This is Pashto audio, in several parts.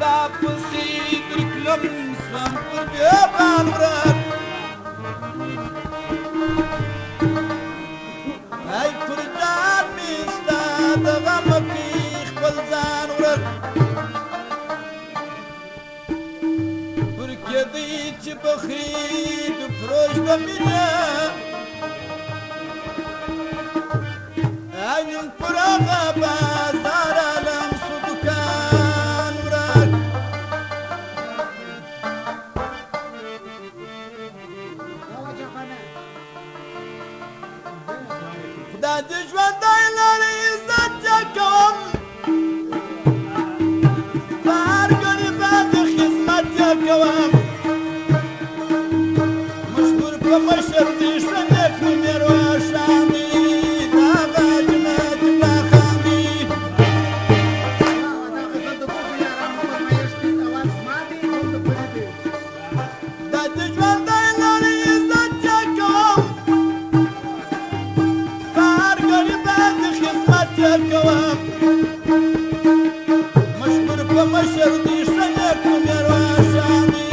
دا پسې درکلم سم پر بیابان ورک ای پر جان مې ستا د غم کې خپل ځان ورک پر کېدی چې بخیل فروش به مینه ای نن پر هغه بازار عالم سو دکان ورک خدا دې ژوندی لري عزت چا کوم په هر ګریبان د خدمت چا کوم مشهور په مشر دې ښه نیک نوم یې روښاني د هغه جنت لا خاندي دا دې ژوندی لري عزت چا کوم په هر ګریبان د خدمت چا کوم مشهور په مشر دې ښه نیک نوم یې روښاني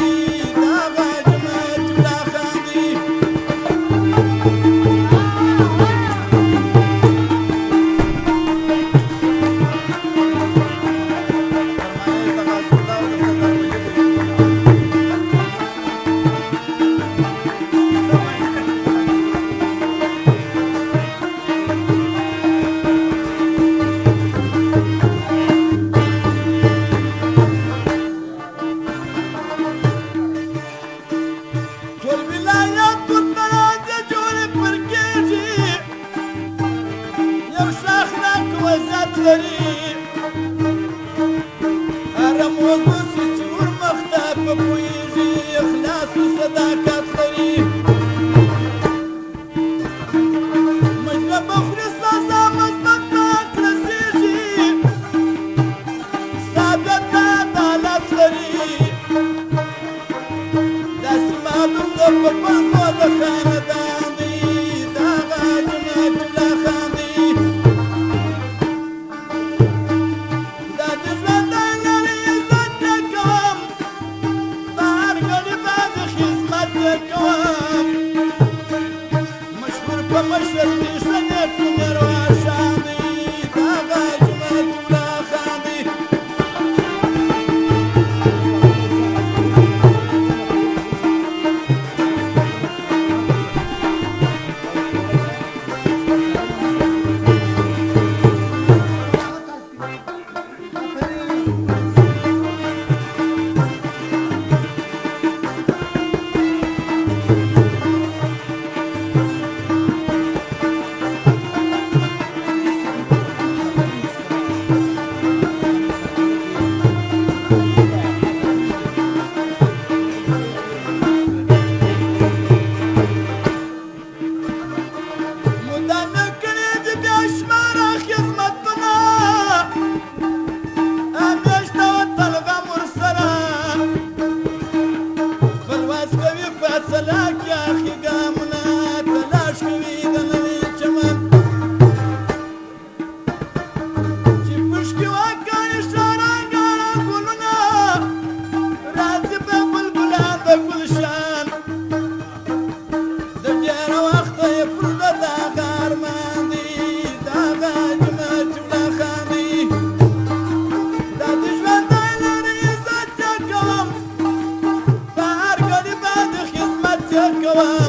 د هغه جنت لا خاندي ټول ولایت ورته جوړې پر کېږي یو ښه اخلاق وزت لري هره موضوع سي چې ورمخته په پوهېږي اخلاص و صداقت لري مجله به خوري ستا مثبت ناک رسېږي ثابت عدالت لري داسې معلوم ده په پښتو د خاندان دی د هغه جنت لا خاندي دا دې ژوندی لري عزت چا کوم په هر ګریبان د خدمت چا کوم مشهور په مشر دې ښه نیک نوم یې روښاني د هغه جنت لا خاندي مدام کړي دي بیا شماره خدمتونه همیشه وتل غم ورسره خپل واس کوي فاصله کې اخي ګامونه تلاش کوي د نوي چمن چې پشکې واکه اشاره ګاڼه ګلونه راځي په بلبلان د ګلشان د ډېره وخته یې پرده د هغه ارمان دی د هغه جنت لا خاندي دا دې ژوندی لري عزت چا کوم په هر ګریبان د خدمت چا کوم